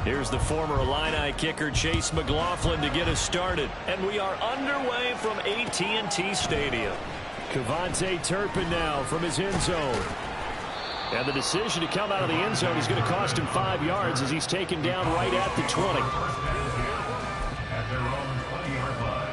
Here's the former Illini kicker Chase McLaughlin to get us started. And we are underway from AT&T Stadium. Cavante Turpin now from his end zone. And the decision to come out of the end zone is going to cost him 5 yards as he's taken down right at the 20. At their own 20-yard line.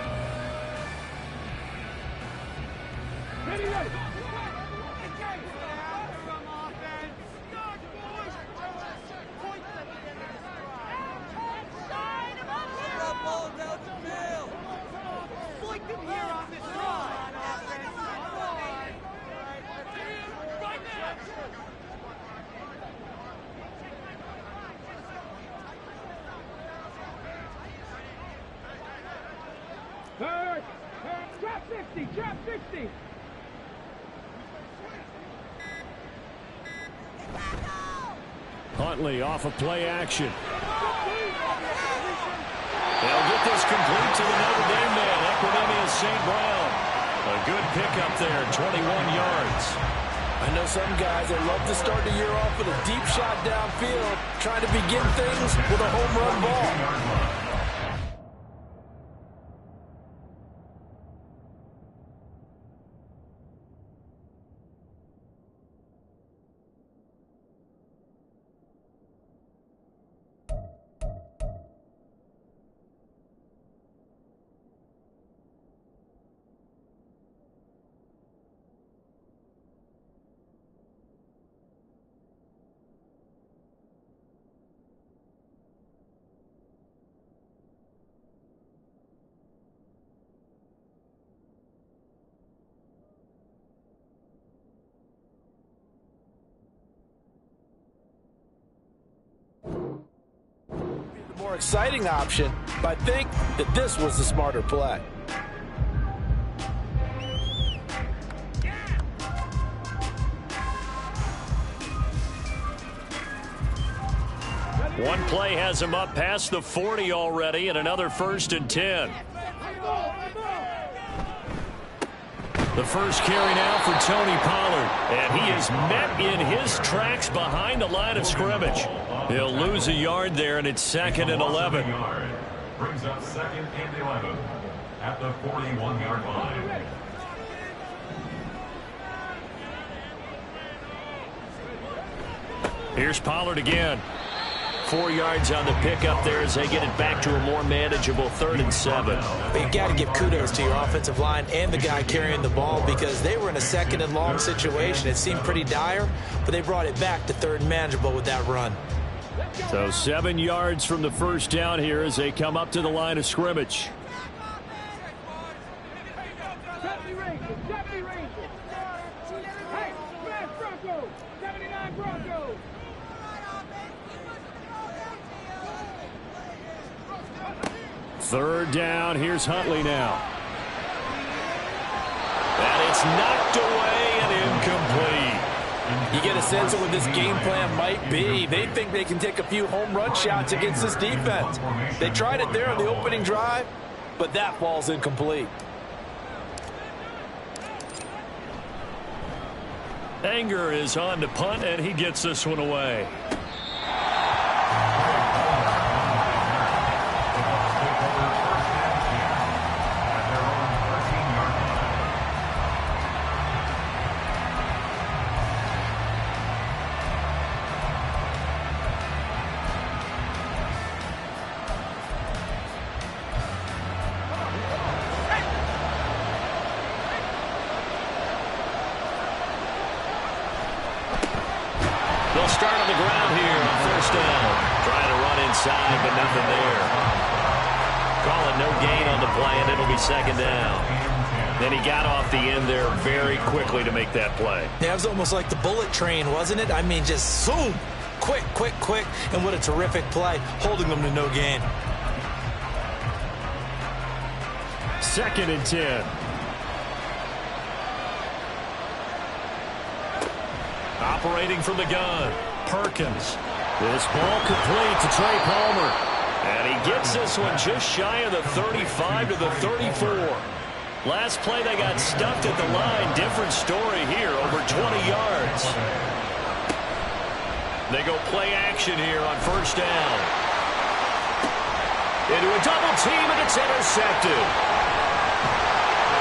Drop 60. Huntley off of play action. They'll get this complete to the Notre Dame man, Equinemius St. Brown. A good pickup there, 21 yards. I know some guys that love to start the year off with a deep shot downfield, trying to begin things with a home run ball. More exciting option, but I think that this was the smarter play. One play has him up past the 40 already, and another 1st and 10. The first carry now for Tony Pollard, and he is met in his tracks behind the line of scrimmage. He'll lose a yard there, and it's 2nd and 11. Brings up 2nd and 11 at the 41-yard line. Here's Pollard again. 4 yards on the pickup there as they get it back to a more manageable 3rd and 7. But you got to give kudos to your offensive line and the guy carrying the ball because they were in a 2nd and long situation. It seemed pretty dire, but they brought it back to 3rd and manageable with that run. So 7 yards from the first down here as they come up to the line of scrimmage. Third down, here's Huntley now. And it's knocked away and incomplete. You get a sense of what this game plan might be. They think they can take a few home run shots against this defense. They tried it there on the opening drive, but that ball's incomplete. Anger is on to punt, and he gets this one away. They'll start on the ground here on 1st down. Trying to run inside, but nothing there. Call it no gain on the play, and it'll be 2nd down. Then he got off the end there very quickly to make that play. Yeah, it was almost like the bullet train, wasn't it? I mean, just zoom. Quick, quick, quick. And what a terrific play, holding them to no gain. 2nd and 10. Operating from the gun, Perkins. This ball complete to Trey Palmer. And he gets this one just shy of the 35 to the 34. Last play they got stuffed at the line. Different story here, over 20 yards. They go play action here on 1st down. Into a double team, and it's intercepted.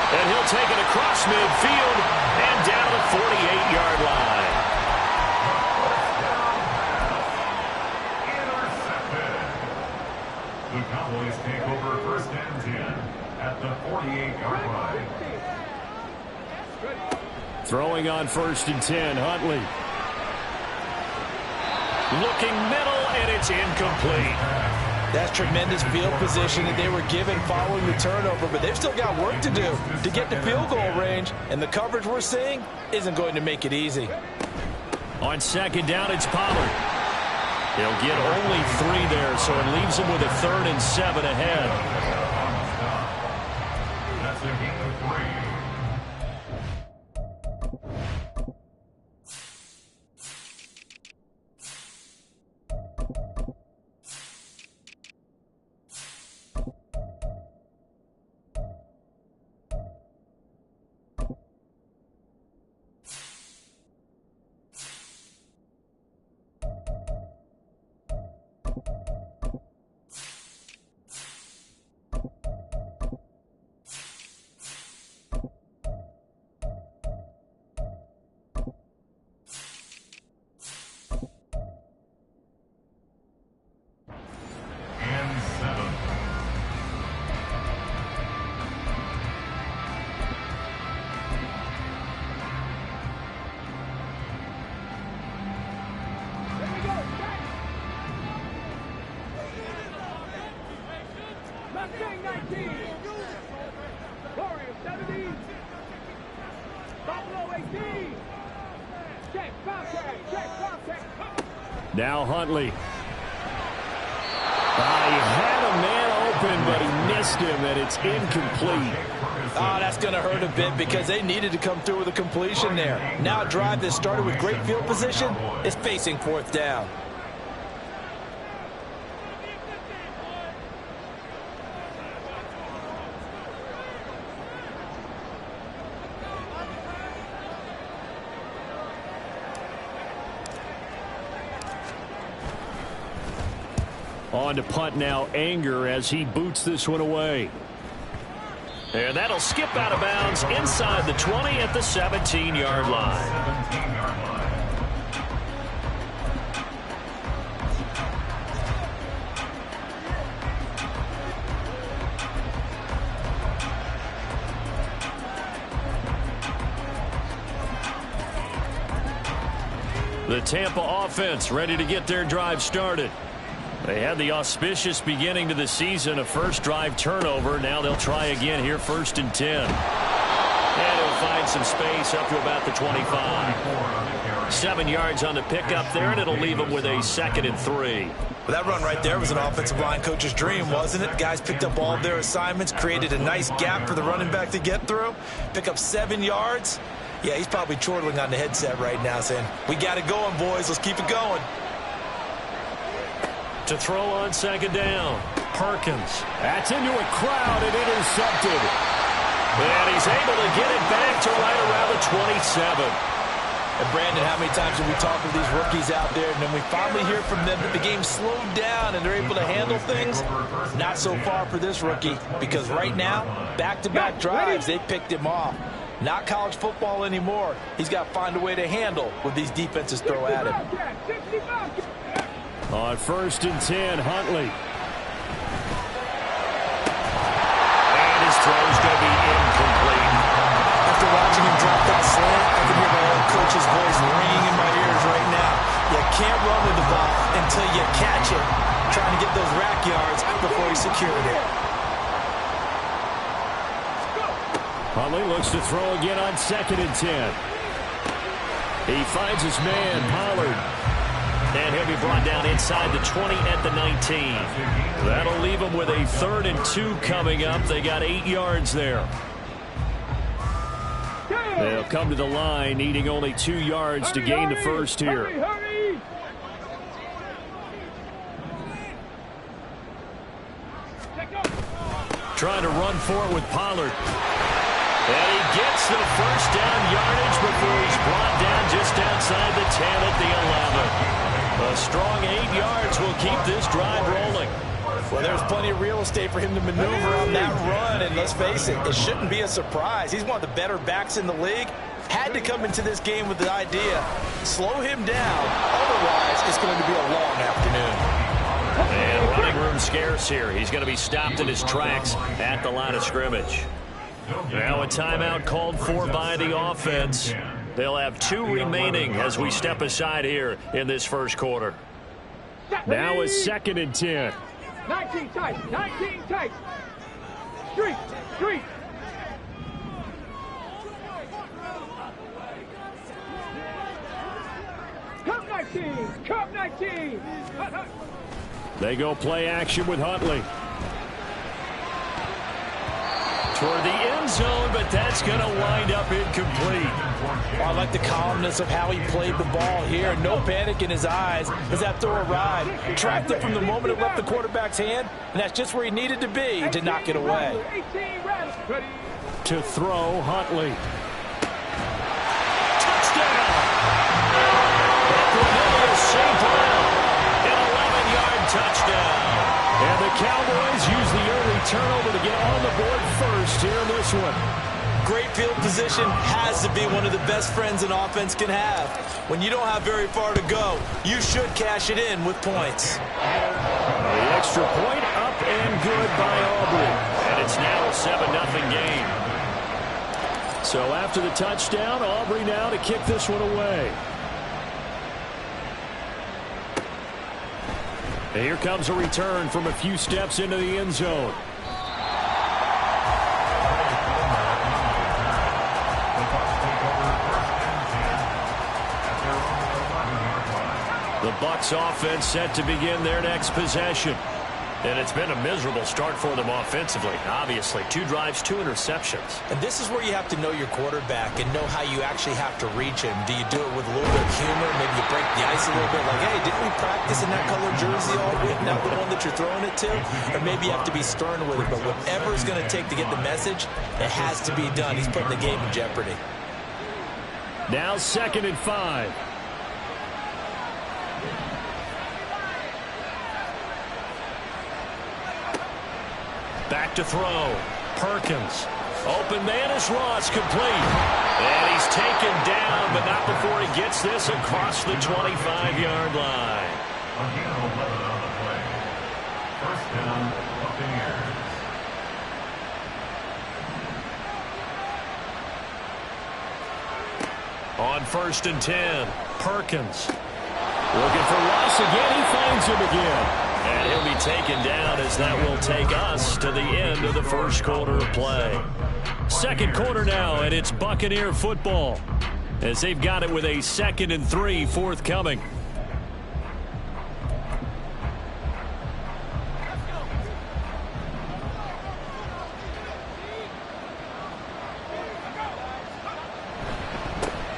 And he'll take it across midfield and down the 48-yard line. Intercepted. The Cowboys take over first and 10 at the 48-yard line. Throwing on first and 10, Huntley. Looking middle, and it's incomplete. That's tremendous field position that they were given following the turnover, but they've still got work to do to get to field goal range, and the coverage we're seeing isn't going to make it easy. On second down, it's Pollard. He'll get only 3 there, so it leaves him with a 3rd and 7 ahead. That's a gain of 3. Now Huntley. He had a man open, but he missed him, and it's incomplete. Oh, that's going to hurt a bit because they needed to come through with a completion there. Now a drive that started with great field position is facing 4th down. On to punt now, Anger, as he boots this one away. And that'll skip out of bounds inside the 20 at the 17-yard line. The Tampa offense ready to get their drive started. They had the auspicious beginning to the season, a first drive turnover. Now they'll try again here, 1st and 10. And he'll find some space up to about the 25. 7 yards on the pickup there, and it'll leave him with a 2nd and 3. Well, that run right there was an offensive line coach's dream, wasn't it? Guys picked up all of their assignments, created a nice gap for the running back to get through, pick up 7 yards. Yeah, he's probably chortling on the headset right now saying, we got it going, boys. Let's keep it going. To throw on second down, Perkins. That's into a crowd and intercepted. And he's able to get it back to right around the 27. And Brandon, how many times have we talked with these rookies out there, and then we finally hear from them that the game slowed down and they're able to handle things? Not so far for this rookie, because right now, back-to-back drives, they picked him off. Not college football anymore. He's got to find a way to handle what these defenses throw at him. On 1st and 10, Huntley. And his throw's going to be incomplete. After watching him drop that slant, I can hear my old coach's voice ringing in my ears right now. You can't run with the ball until you catch it. Trying to get those rack yards before he secured it. Huntley looks to throw again on 2nd and 10. He finds his man, Pollard. And he'll be brought down inside the 20 at the 19. That'll leave him with a 3rd and 2 coming up. They got 8 yards there. They'll come to the line, needing only 2 yards to gain the first here. Trying to run for it with Pollard. And he gets the first down yardage before he's brought down just outside the 10 at the 11. A strong 8 yards will keep this drive rolling. Well, there's plenty of real estate for him to maneuver on that run, and let's face it, it shouldn't be a surprise. He's one of the better backs in the league. Had to come into this game with the idea, slow him down, otherwise it's going to be a long afternoon. And running room scarce here. He's going to be stopped in his tracks at the line of scrimmage. Now a timeout called for by the offense. They'll have 2 remaining as we step aside here in this first quarter. Now a 2nd and 10. 19 tight, 19 tight. Street, street. Cup 19, Cup 19. They go play action with Huntley. Toward the end zone, but that's going to wind up incomplete. I like the calmness of how he played the ball here. No panic in his eyes as that throw arrived. Tracked it from the moment it left the quarterback's hand, and that's just where he needed to be to knock it away. To throw, Huntley. Touchdown! Cornelius St. Brown, an 11-yard touchdown. And the Cowboys use the early turnover to get on the board first here in this one. Great field position has to be one of the best friends an offense can have. When you don't have very far to go, you should cash it in with points. The extra point up and good by Aubrey. And it's now a 7-0 game. So after the touchdown, Aubrey now to kick this one away. And here comes a return from a few steps into the end zone. The Bucs offense set to begin their next possession. And it's been a miserable start for them offensively. Obviously, 2 drives, 2 interceptions. And this is where you have to know your quarterback and know how you actually have to reach him. Do you do it with a little bit of humor? Maybe you break the ice a little bit like, hey, didn't we practice in that color jersey all week? Not the one that you're throwing it to? Or maybe you have to be stern with it. But whatever it's going to take to get the message, it has to be done. He's putting the game in jeopardy. Now 2nd and 5. Back to throw. Perkins. Open man is Ross, complete. And he's taken down, but not before he gets this across the 25-yard line. Again, 11 on the play. First down, Buccaneers. On 1st and 10, Perkins. Looking for Ross again. He finds him again. And he'll be taken down as that will take us to the end of the first quarter of play. Second quarter now, and it's Buccaneer football as they've got it with a 2nd and 3 forthcoming.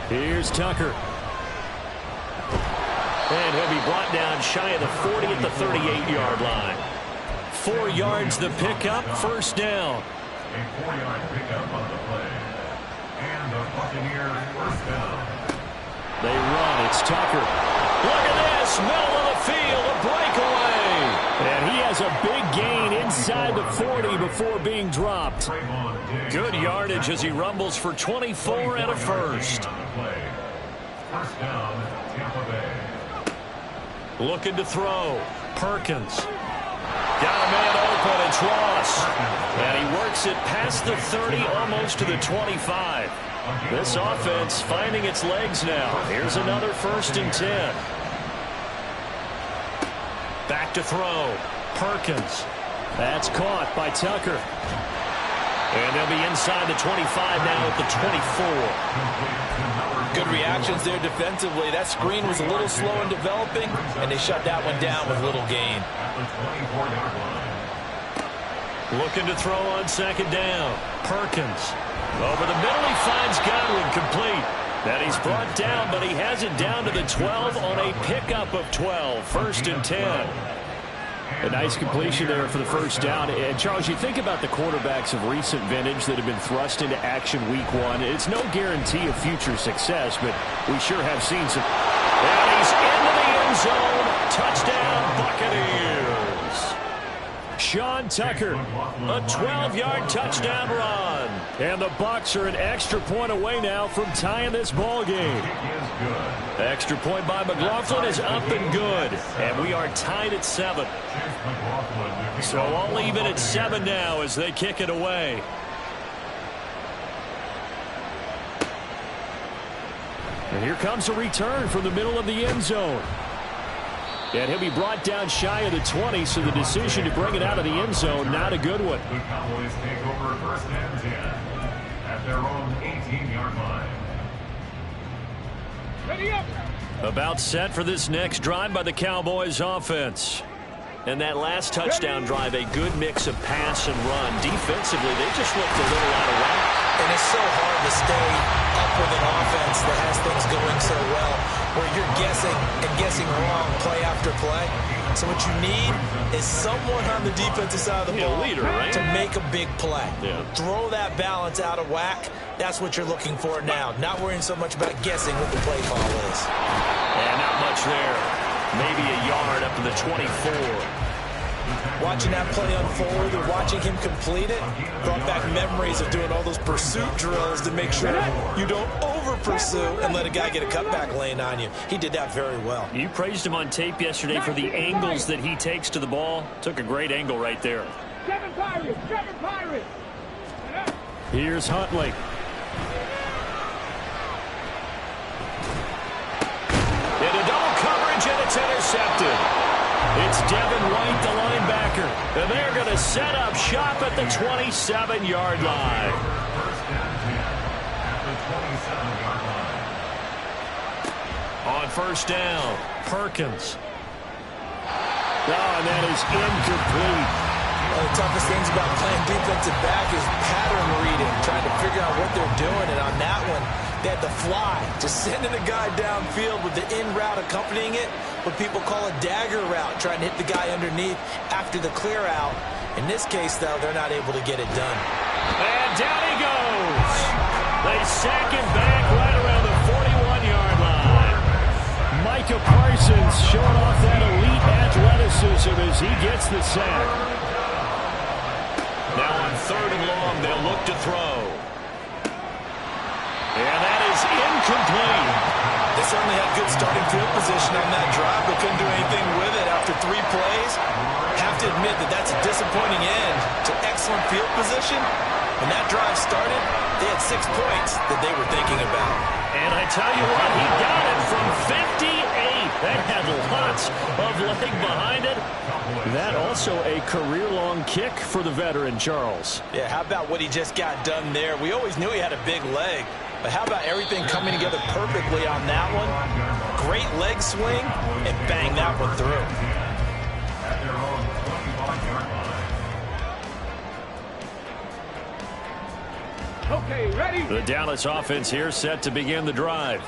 Here's Tucker. And he'll be brought down shy of the 40 at the 38-yard line. 4 yards the pickup, first down. A 4-yard pickup on the play. And the Buccaneers first down. They run. It's Tucker. Look at this. Middle of the field. A breakaway. And he has a big gain inside the 40 before being dropped. Good yardage as he rumbles for 24 and a first. First down, Tampa Bay. Looking to throw. Perkins. Got a man open. It's Ross. And he works it past the 30, almost to the 25. This offense finding its legs now. Here's another 1st and 10. Back to throw. Perkins. That's caught by Tucker. And they'll be inside the 25 now at the 24. Good reactions there defensively. That screen was a little slow in developing, and they shut that one down with little gain. Looking to throw on 2nd down. Perkins. Over the middle, he finds Godwin, complete. That he's brought down, but he has it down to the 12 on a pickup of 12. 1st and 10. A nice completion there for the first down. And, Charles, you think about the quarterbacks of recent vintage that have been thrust into action week 1. It's no guarantee of future success, but we sure have seen some. And he's into the end zone. Touchdown, Buccaneers. Sean Tucker. A 12-yard touchdown run. And the Bucs are an extra point away now from tying this ball game. Extra point by McLaughlin is up and good. And we are tied at 7. So all even at 7 now as they kick it away. And here comes a return from the middle of the end zone. And he'll be brought down shy of the 20, so the decision to bring it out of the end zone, not a good one. The Cowboys take over first and 10 at their own 18-yard line. Ready up. About set for this next drive by the Cowboys offense. And that last touchdown drive, a good mix of pass and run. Defensively, they just looked a little out of whack. And it's so hard to stay up with an offense that has things going so well, where you're guessing and guessing wrong play after play. So what you need is someone on the defensive side of the ball leader, right? to make a big play. Yeah. Throw that balance out of whack. That's what you're looking for now. Not worrying so much about guessing what the play call is. And not much there. Maybe a yard up to the 24. Watching that play unfold or watching him complete it brought back memories of doing all those pursuit drills to make sure you don't over-pursue and let a guy get a cutback lane on you. He did that very well. You praised him on tape yesterday for the angles that he takes to the ball. Took a great angle right there. 7 Pirates. 7 Pirates. Here's Huntley. Into double coverage, and it's intercepted. It's Devin White, the linebacker. And they're going to set up shop at the 27-yard line. On first down, Perkins. Oh, and that is incomplete. One of the toughest things about playing defensive back is pattern reading, trying to figure out what they're doing. And on that one, they had to fly, just sending a guy downfield with the in route accompanying it, what people call a dagger route, trying to hit the guy underneath after the clear out. In this case, though, they're not able to get it done. And down he goes. They sack him back right around the 41-yard line. Micah Parsons showing off that elite athleticism as he gets the sack. Now on 3rd and long, they'll look to throw. And that is incomplete. They certainly had good starting field position on that drive, but couldn't do anything with it after 3 plays. Have to admit that that's a disappointing end to excellent field position. When that drive started, they had 6 points that they were thinking about. And I tell you what, he got it from 58. That had lots of leg behind it. That also a career-long kick for the veteran, Charles. Yeah, how about what he just got done there? We always knew he had a big leg. But how about everything coming together perfectly on that one? Great leg swing, and bang that one through. At their own 21-yard line. Okay, ready? The Dallas offense here set to begin the drive.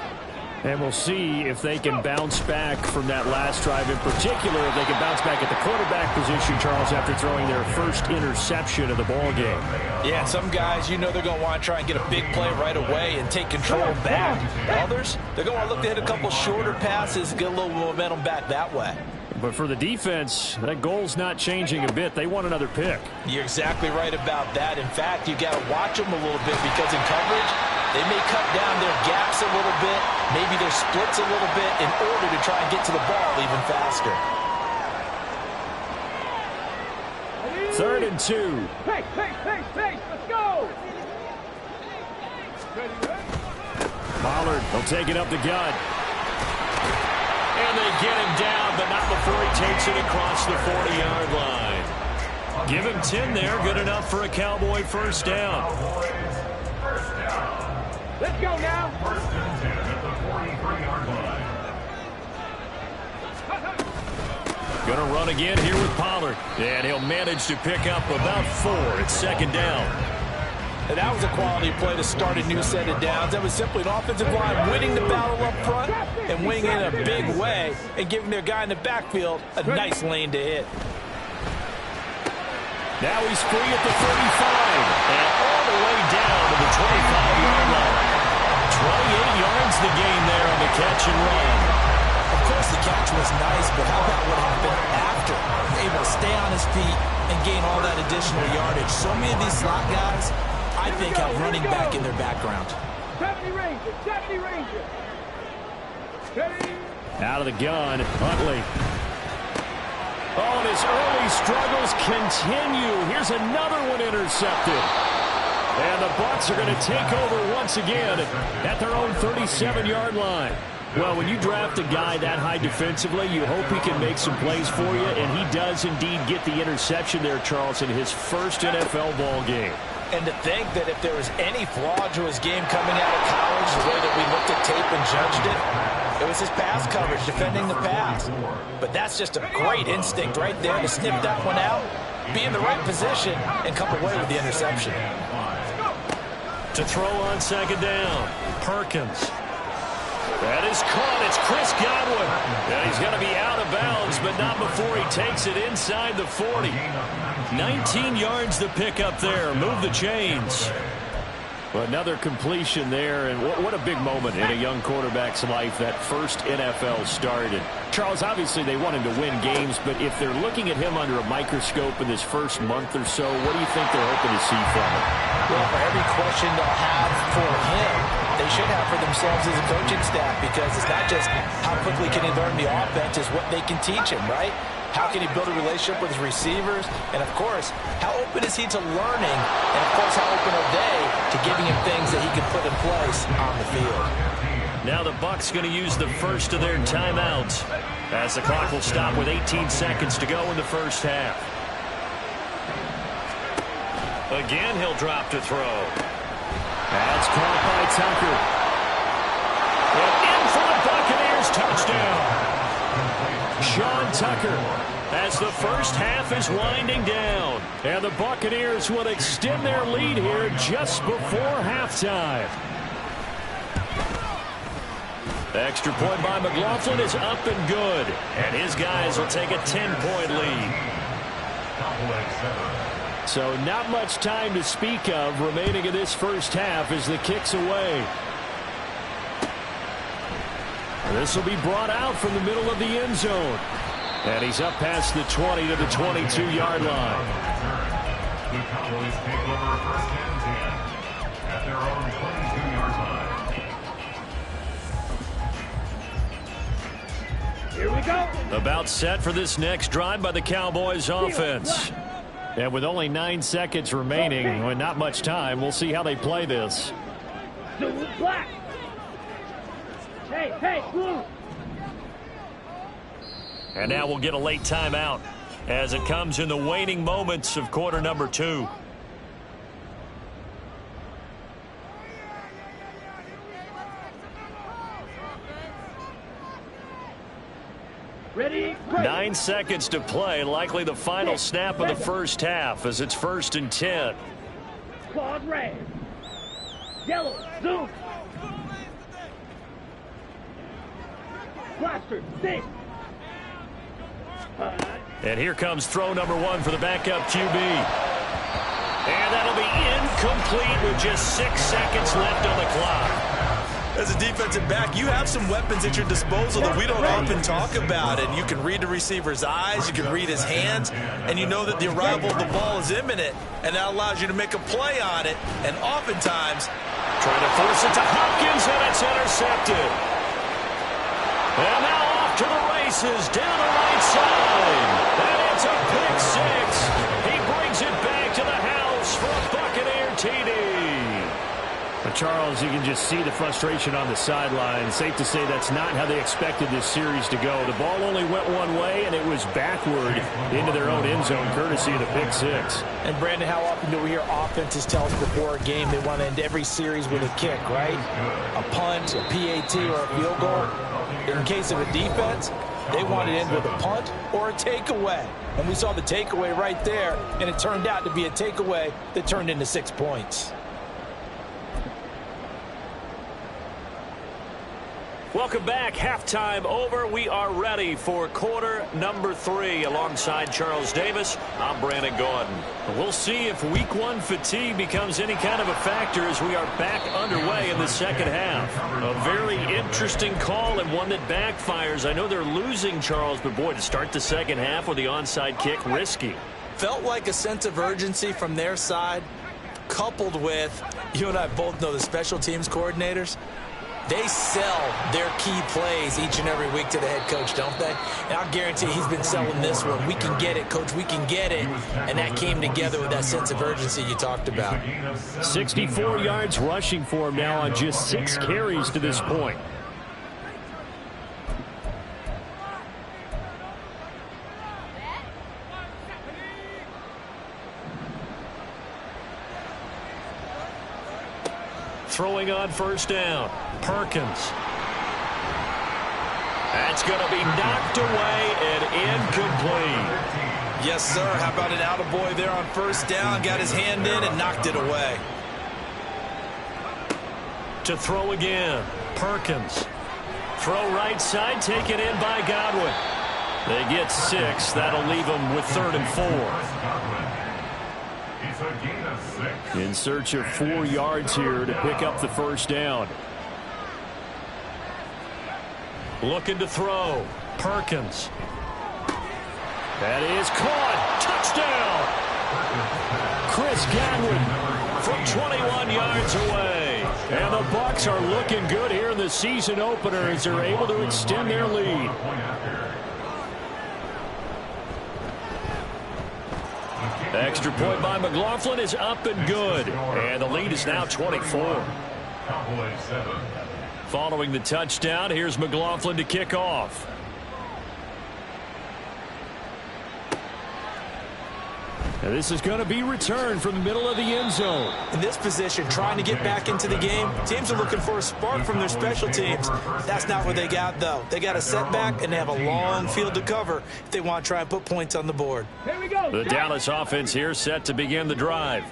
And we'll see if they can bounce back from that last drive. In particular, if they can bounce back at the quarterback position, Charles, after throwing their first interception of the ball game. Yeah, some guys, you know they're going to want to try and get a big play right away and take control back. Others, they're going to want to look to hit a couple shorter passes, get a little momentum back that way. But for the defense, that goal's not changing a bit. They want another pick. You're exactly right about that. In fact, you got to watch them a little bit because in coverage, they may cut down their gaps a little bit, maybe their splits a little bit in order to try and get to the ball even faster. 3rd and 2. Pace, let's go! Ready, ready? Pollard will take it up the gut. And they get him down, but not before he takes it across the 40-yard line. Give him 10 there, good enough for a Cowboy first down. Let's go now. First and 10 at the 43-yard line. Going to run again here with Pollard. And he'll manage to pick up about 4. It's 2nd down. And that was a quality play to start a new set of downs. That was simply an offensive line winning the battle up front and winning in a big way and giving their guy in the backfield a nice lane to hit. Now he's free at the 35 and all the way down to the 25-yard line. 28 yards the game there on the catch and run. Of course, the catch was nice, but how about what happened after? Able to stay on his feet and gain all that additional yardage. So many of these slot guys, I think, have running back in their background. 70 Rangers, 70 Rangers. Out of the gun, Huntley. Oh, and his early struggles continue. Here's another one intercepted. And the Bucs are going to take over once again at their own 37-yard line. Well, when you draft a guy that high defensively, you hope he can make some plays for you, and he does indeed get the interception there, Charles, in his first NFL ball game. And to think that if there was any flaw to his game coming out of college, the way that we looked at tape and judged it was his pass coverage, defending the pass. But that's just a great instinct right there to snip that one out, be in the right position, and come away with the interception. To throw on second down, Perkins. That is caught. It's Chris Godwin. And he's going to be out of bounds, but not before he takes it inside the 40. 19 yards to pick up there. Move the chains. Another completion there, and what a big moment in a young quarterback's life, that first NFL started. Charles, obviously they want him to win games, but if they're looking at him under a microscope in this first month or so, what do you think they're hoping to see from him? Well, for every question they'll have for him, they should have for themselves as a coaching staff, because it's not just how quickly can he learn the offense, it's what they can teach him, right? How can he build a relationship with his receivers? And, of course, how open is he to learning? And, of course, how open are they to giving him things that he can put in place on the field? Now the Bucs going to use the first of their timeouts as the clock will stop with 18 seconds to go in the first half. Again, he'll drop to throw. That's caught by Tucker. And in for the Buccaneers, touchdown. Sean Tucker, as the first half is winding down. And the Buccaneers will extend their lead here just before halftime. Extra point by McLaughlin is up and good. And his guys will take a 10-point lead. So not much time to speak of remaining in this first half as the kick's away. This will be brought out from the middle of the end zone. And he's up past the 20 to the 22-yard line. The Cowboys take over first and 10 at their own 22-yard line. Here we go. About set for this next drive by the Cowboys offense. And with only 9 seconds remaining, and not much time, we'll see how they play this. Blue, black. Hey, blue. And now we'll get a late timeout as it comes in the waning moments of quarter number 2. Ready? 9 seconds to play, likely the final snap of the first half as it's 1st and 10. Claws red. Yellow, zoom. Blaster, six. And here comes throw number 1 for the backup QB. And that'll be incomplete with just 6 seconds left on the clock. As a defensive back, you have some weapons at your disposal that we don't often talk about. And you can read the receiver's eyes, you can read his hands, and you know that the arrival of the ball is imminent. And that allows you to make a play on it. And oftentimes, trying to force it to Hopkins, and it's intercepted. And now off to the races, down the right side. And it's a pick 6. He brings it back to the house for a Buccaneer TD. But Charles, you can just see the frustration on the sideline. Safe to say that's not how they expected this series to go. The ball only went one way, and it was backward into their own end zone, courtesy of the pick 6. and Brandon, how often do we hear offenses tell us before a game they want to end every series with a kick, right? A punt, a PAT, or a field goal. In case of a defense, they want to end with a punt or a takeaway. And we saw the takeaway right there, and it turned out to be a takeaway that turned into 6 points. Welcome back. Halftime over. We are ready for quarter number 3. Alongside Charles Davis, I'm Brandon Gordon. We'll see if week 1 fatigue becomes any kind of a factor as we are back underway in the second half. A very interesting call and one that backfires. I know they're losing, Charles, but boy, to start the second half with the onside kick, risky. Felt like a sense of urgency from their side, coupled with, you and I both know the special teams coordinators. They sell their key plays each and every week to the head coach, don't they? And I'll guarantee he's been selling this one. We can get it, coach. We can get it. And that came together with that sense of urgency you talked about. 64 yards rushing for him now on just 6 carries to this point. Throwing on first down. Perkins. That's going to be knocked away and incomplete. Yes, sir. How about an attaboy there on first down? Got his hand in and knocked it away. To throw again. Perkins. Throw right side, taken in by Godwin. They get 6. That'll leave them with 3rd and 4. In search of 4 yards here to pick up the first down. Looking to throw. Perkins. That is caught. Touchdown. Chris Godwin from 21 yards away. And the Bucs are looking good here in the season opener as they're able to extend their lead. Extra point by McLaughlin is up and good. And the lead is now 24. Following the touchdown, here's McLaughlin to kick off. And this is going to be returned from the middle of the end zone. In this position, trying to get back into the game, teams are looking for a spark from their special teams. That's not what they got, though. They got a setback, and they have a long field to cover if they want to try and put points on the board. Here we go. The Dallas offense here set to begin the drive.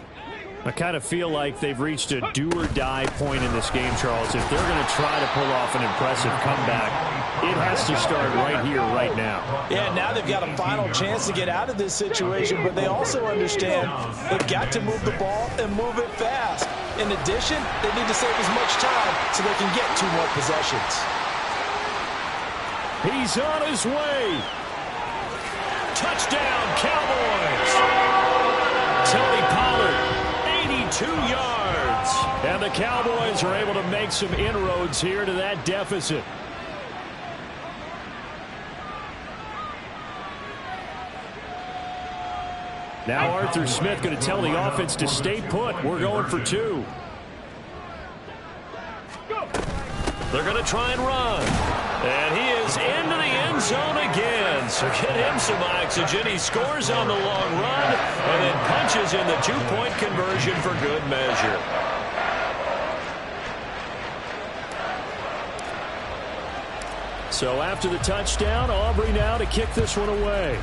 I kind of feel like they've reached a do-or-die point in this game, Charles. If they're going to try to pull off an impressive comeback, it has to start right here, right now. Yeah, now they've got a final chance to get out of this situation, but they also understand they've got to move the ball and move it fast. In addition, they need to save as much time so they can get 2 more possessions. He's on his way. Touchdown, Cowboys. Tony Pollard. 82 yards. And the Cowboys are able to make some inroads here to that deficit. Now Arthur Smith going to tell the offense to stay put. We're going for 2. They're going to try and run. And he is into the end zone again. So get him some oxygen. He scores on the long run and then punches in the 2-point conversion for good measure. So after the touchdown, Aubrey now to kick this one away.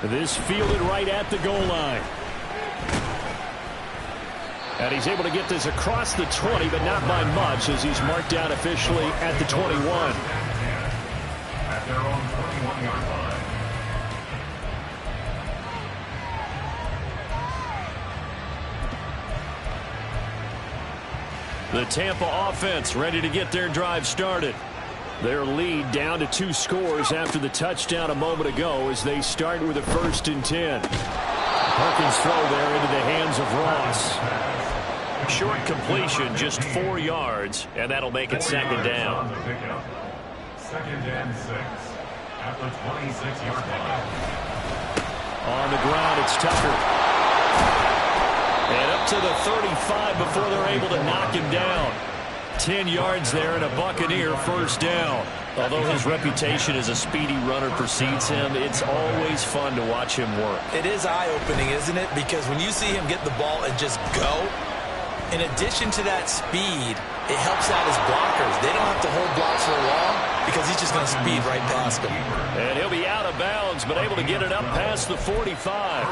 This fielded right at the goal line. And he's able to get this across the 20, but not by much, as he's marked down officially at the 21. At their own 21-yard line. The Tampa offense ready to get their drive started. Their lead down to 2 scores after the touchdown a moment ago as they start with a 1st and 10. Perkins throw there into the hands of Ross. Short completion, just 4 yards, and that'll make it 2nd down. 2nd and 6 at the 26-yard line. On the ground, it's Tucker. And up to the 35 before they're able to knock him down. 10 yards there and a Buccaneer 1st down. Although his reputation as a speedy runner precedes him, it's always fun to watch him work. It is eye-opening, isn't it? Because when you see him get the ball and just go, in addition to that speed, it helps out his blockers. They don't have to hold blocks for long because he's just going to speed right past them. And he'll be out of bounds, but able to get it up past the 45.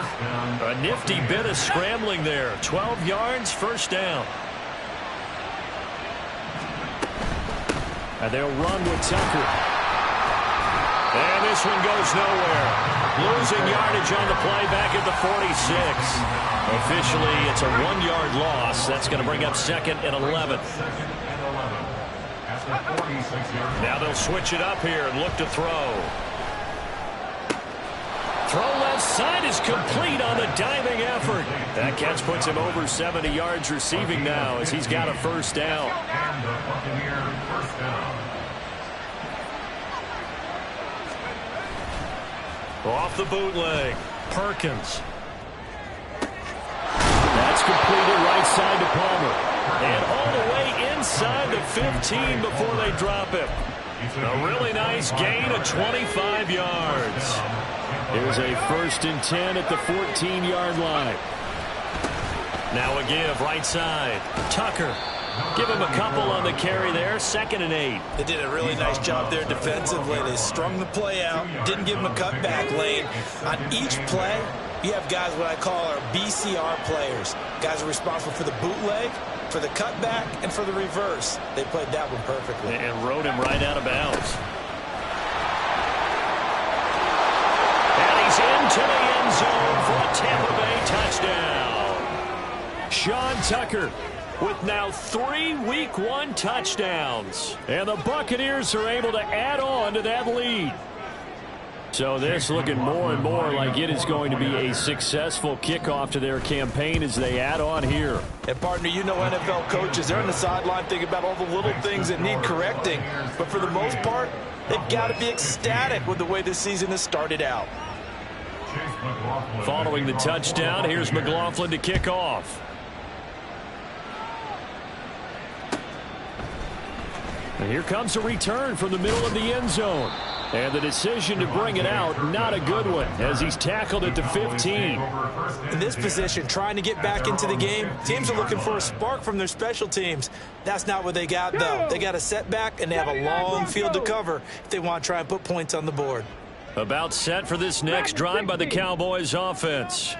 A nifty bit of scrambling there. 12 yards, 1st down. And they'll run with Tucker. And this one goes nowhere. Losing yardage on the play back at the 46. Officially, it's a 1-yard loss. That's going to bring up 2nd and 11. Now they'll switch it up here and look to throw. Throw left side is complete on the diving effort. That catch puts him over 70 yards receiving now as he's got a first down. And the Buccaneer first down. Off the bootleg, Perkins. That's completed right side to Palmer. And all the way inside the 15 before they drop him. A really nice gain of 25 yards. Here's a 1st and 10 at the 14-yard line. Now a give right side. Tucker. Give him a couple on the carry there. 2nd and 8. They did a really nice job there defensively. They strung the play out, didn't give him a cutback lane. On each play, you have guys what I call our BCR players. Guys are responsible for the bootleg, for the cutback, and for the reverse. They played that one perfectly. And rode him right out of bounds. And he's into the end zone for a Tampa Bay touchdown. Sean Tucker with now 3 Week 1 touchdowns. And the Buccaneers are able to add on to that lead. So this looking more and more like it is going to be a successful kickoff to their campaign as they add on here. And partner, you know NFL coaches, they're on the sideline thinking about all the little things that need correcting. But for the most part, they've got to be ecstatic with the way this season has started out. Following the touchdown, here's McLaughlin to kick off. And here comes a return from the middle of the end zone. And the decision to bring it out, not a good one, as he's tackled at the 15. In this position, trying to get back into the game, teams are looking for a spark from their special teams. That's not what they got, though. They got a setback, and they have a long field to cover if they want to try and put points on the board. About set for this next drive by the Cowboys offense.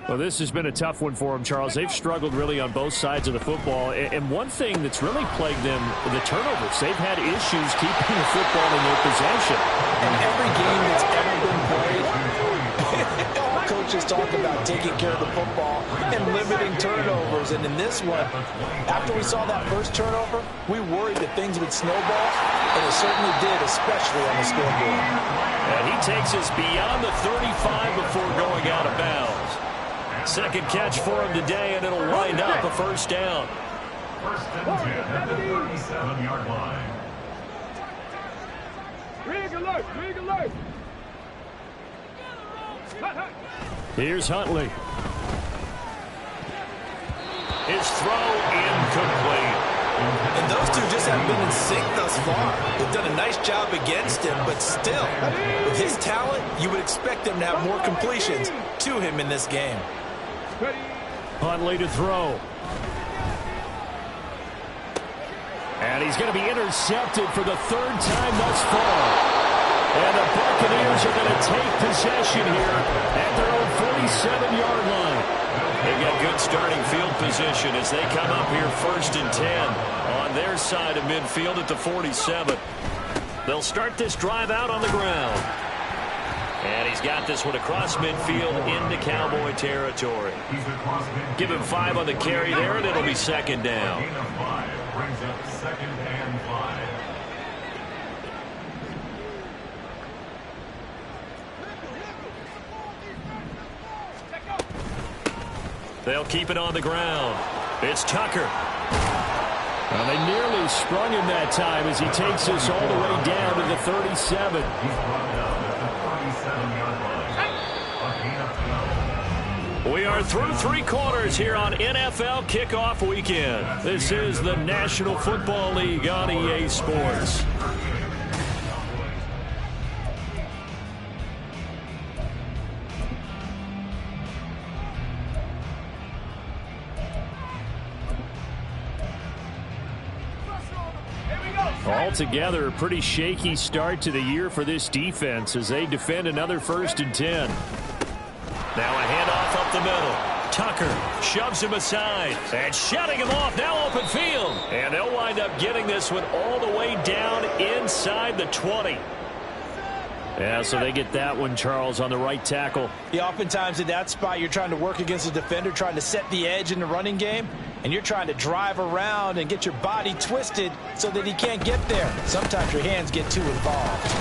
Well, this has been a tough one for them, Charles. They've struggled really on both sides of the football. And one thing that's really plagued them, the turnovers. They've had issues keeping the football in their possession. In every game that's ever been played, all coaches talk about taking care of the football and limiting turnovers. And in this one, after we saw that first turnover, we worried that things would snowball, and it certainly did, especially on the scoreboard. And he takes us beyond the 35 before going out of bounds. Second catch for him today, and it'll wind up a first down. First and 10 at the 37-yard line. Rig alert! Rig alert! Here's Huntley. His throw incomplete. And those two just haven't been in sync thus far. They've done a nice job against him, but still, with his talent, you would expect them to have more completions to him in this game. Huntley to throw. And he's going to be intercepted for the 3rd time thus far. And the Buccaneers are going to take possession here at their own 47-yard line. They've got good starting field position as they come up here 1st and 10 on their side of midfield at the 47. They'll start this drive out on the ground. And he's got this one across midfield into Cowboy territory. Give him 5 on the carry there, and it'll be 2nd down. Gain of 5 brings up 2nd and 5. They'll keep it on the ground. It's Tucker. Well, they nearly sprung him that time as he takes us all the way down to the 37. We are through 3 quarters here on NFL Kickoff Weekend. This is the National Football League on EA Sports. Altogether, a pretty shaky start to the year for this defense as they defend another 1st and 10. Now a handoff up the middle. Tucker shoves him aside and shutting him off. Now open field. And they'll wind up getting this one all the way down inside the 20. Yeah, so they get that one, Charles, on the right tackle. Yeah, oftentimes in that spot, you're trying to work against a defender, trying to set the edge in the running game, and you're trying to drive around and get your body twisted so that he can't get there. Sometimes your hands get too involved.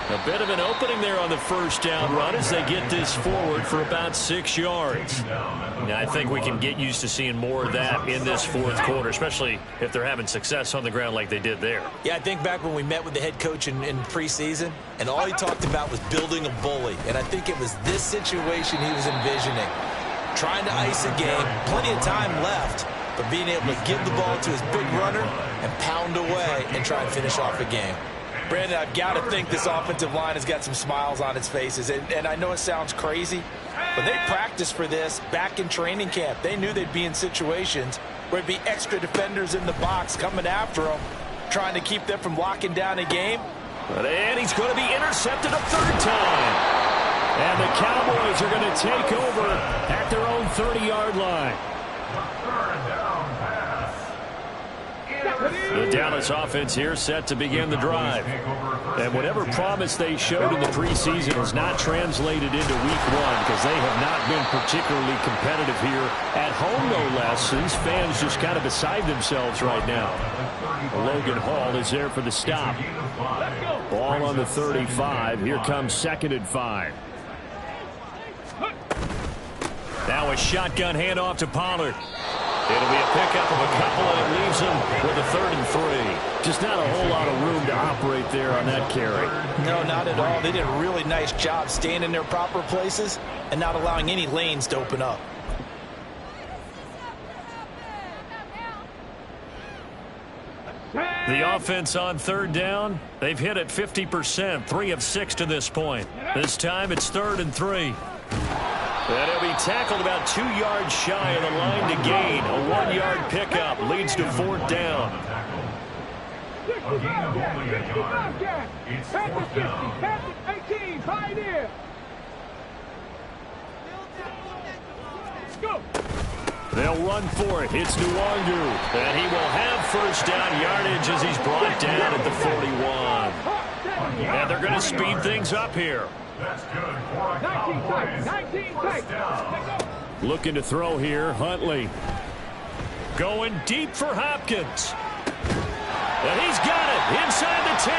A bit of an opening there on the first down run as they get this forward for about 6 yards. Now, I think we can get used to seeing more of that in this fourth quarter, especially if they're having success on the ground like they did there. Yeah, I think back when we met with the head coach in preseason, and all he talked about was building a bully. And I think it was this situation he was envisioning. Trying to ice a game, plenty of time left, but being able to give the ball to his big runner and pound away and try and finish off a game. Brandon, I've got to think this offensive line has got some smiles on its faces. And I know it sounds crazy, but they practiced for this back in training camp. They knew they'd be in situations where it'd be extra defenders in the box coming after them, trying to keep them from locking down a game. And he's going to be intercepted a third time. And the Cowboys are going to take over at their own 30-yard line. The Dallas offense here set to begin the drive. And whatever promise they showed in the preseason has not translated into week one because they have not been particularly competitive here at home, no less. These fans just kind of beside themselves right now. Logan Hall is there for the stop. Ball on the 35. Here comes 2nd and 5. Now a shotgun handoff to Pollard. It'll be a pickup of a couple, and it leaves him with a 3rd and 3. Just not a whole lot of room to operate there on that carry. No, not at all. They did a really nice job staying in their proper places and not allowing any lanes to open up. The offense on 3rd down, they've hit it 50%, 3 of 6 to this point. This time it's 3rd and 3. And he'll be tackled about 2 yards shy of the line to gain. A 1-yard pickup leads to 4th down. A gain of only a yard. It's 4th down. 18, Pioneer. Go. They'll run for it. It's Nwangu. And he will have first down yardage as he's brought down at the 41. And they're going to speed things up here. That's good for a Cowboys. 19 First down. Looking to throw here, Huntley. Going deep for Hopkins. And he's got it inside the 10.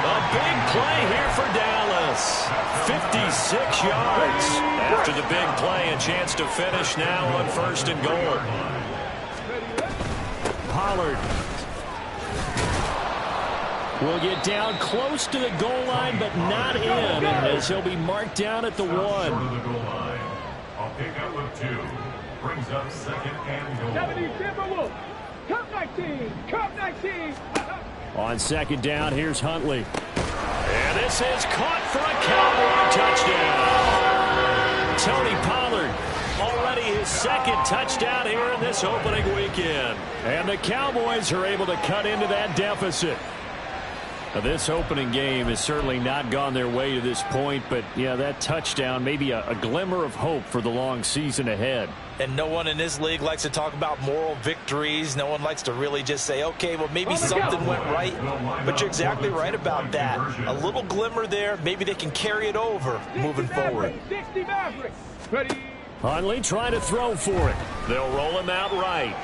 A big play here for Dallas. 56 yards. After the big play, a chance to finish now on 1st and goal. Pollard will get down close to the goal line, but not in, as he'll be marked down at the 1. Short of the goal line. A pickup of 2. Brings up 2nd and goal. 70 Timberwolves. Cup 19. Cup 19. On 2nd down, here's Huntley. And this is caught for a Cowboy touchdown. Tony Pollard, already his 2nd touchdown here in this opening weekend. And the Cowboys are able to cut into that deficit. Now, this opening game has certainly not gone their way to this point, but yeah, that touchdown may be a glimmer of hope for the long season ahead. And no one in this league likes to talk about moral victories. No one likes to really just say, okay, well, maybe something went right. But you're exactly right about that. A little glimmer there. Maybe they can carry it over moving forward. 60 Mavericks. Ready. Huntley trying to throw for it. They'll roll him out right.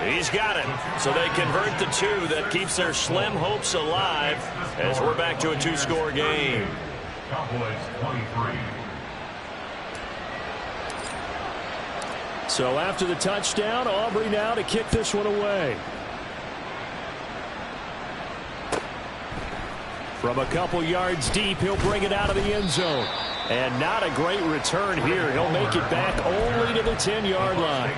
He's got it. So they convert the 2. That keeps their slim hopes alive as we're back to a 2-score game. Cowboys 23. So after the touchdown, Aubrey now to kick this one away. From a couple yards deep, he'll bring it out of the end zone. And not a great return here. He'll make it back only to the 10-yard line.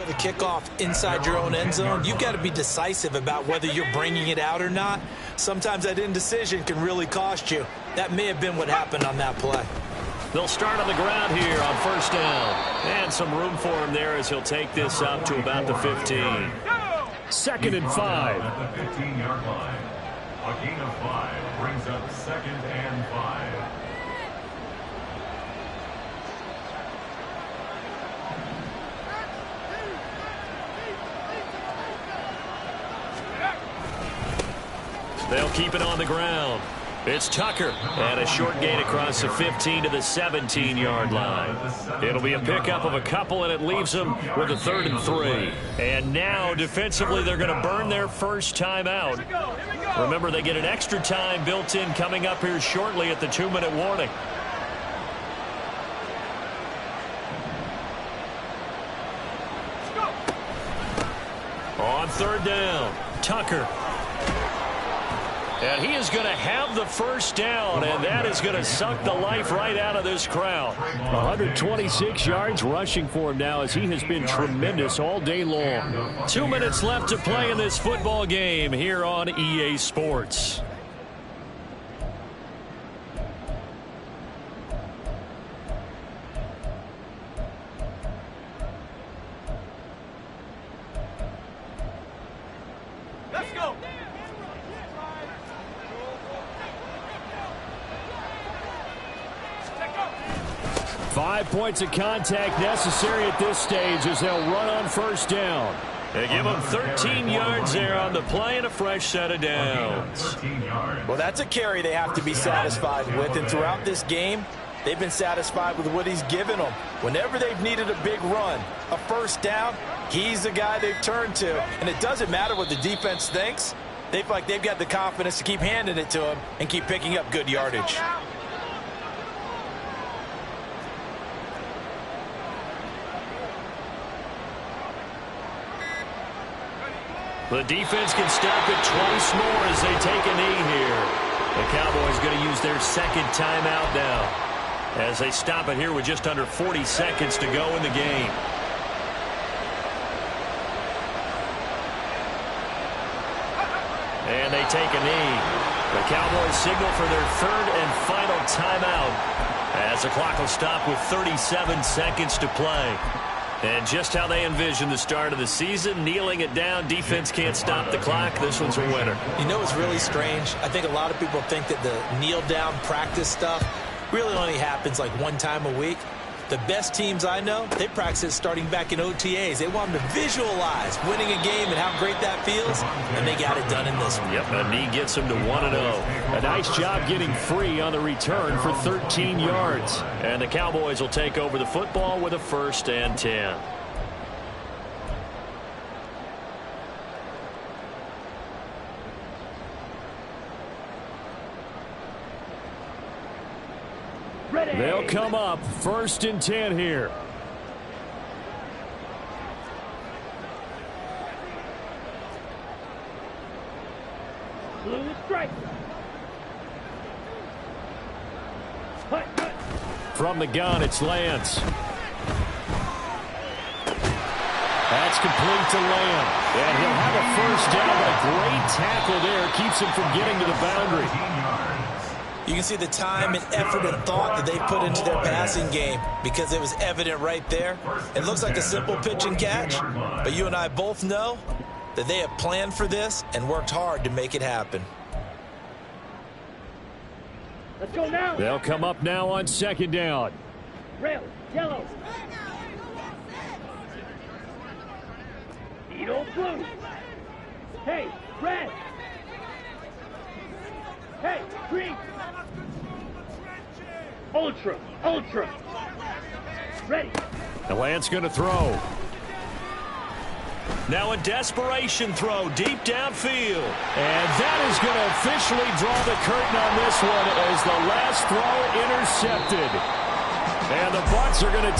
have a kickoff inside your own end zone, you've got to be decisive about whether you're bringing it out or not. Sometimes that indecision can really cost you. That may have been what happened on that play. They'll start on the ground here on first down. And some room for him there as he'll take this up to about the 15. 2nd and 5. At the 15-yard line. A gain of 5 brings up 2nd and 5. They'll keep it on the ground. It's Tucker, and a short gain across the 15 to the 17-yard line. It'll be a pickup of a couple, and it leaves them with a 3rd and 3. And now, defensively, they're going to burn their first time out. Remember, they get an extra time built in coming up here shortly at the 2-minute warning. On 3rd down, Tucker. And he is going to have the first down, and that is going to suck the life right out of this crowd. 126 yards rushing for him now as he has been tremendous all day long. 2 minutes left to play in this football game here on EA Sports. Let's go. 5 points of contact necessary at this stage as they'll run on first down. They give them 13 yards there on the play and a fresh set of downs. Well, that's a carry they have to be satisfied with, and throughout this game, they've been satisfied with what he's given them. Whenever they've needed a big run, a first down, he's the guy they've turned to. And it doesn't matter what the defense thinks. They feel like they've got the confidence to keep handing it to him and keep picking up good yardage. The defense can stop it twice more as they take a knee here. The Cowboys going to use their second timeout now as they stop it here with just under 40 seconds to go in the game. And they take a knee. The Cowboys signal for their 3rd and final timeout as the clock will stop with 37 seconds to play. And just how they envision the start of the season, kneeling it down, defense can't stop the clock. This one's a winner. You know, it's really strange. I think a lot of people think that the kneel-down practice stuff really only happens like one time a week. The best teams I know, they practice it starting back in OTAs. They want them to visualize winning a game and how great that feels, and they got it done in this one. Yep, a knee gets them to 1-0. A nice job getting free on the return for 13 yards. And the Cowboys will take over the football with a 1st and 10. They'll come up 1st and 10 here. Blue strike. From the gun, it's Lance. That's complete to Lamb. And he'll have a first down, but a great tackle there keeps him from getting to the boundary. You can see the time and effort and thought that they put into their passing game because it was evident right there. It looks like a simple pitch and catch, but you and I both know that they have planned for this and worked hard to make it happen. Let's go now. They'll come up now on 2nd down. Red, yellow. Needle blue. Hey, red. Hey, green. Ultra, ultra. Ready. And Lance going to throw. Now a desperation throw deep downfield. And that is going to officially draw the curtain on this one as the last throw intercepted. And the Bucs are going to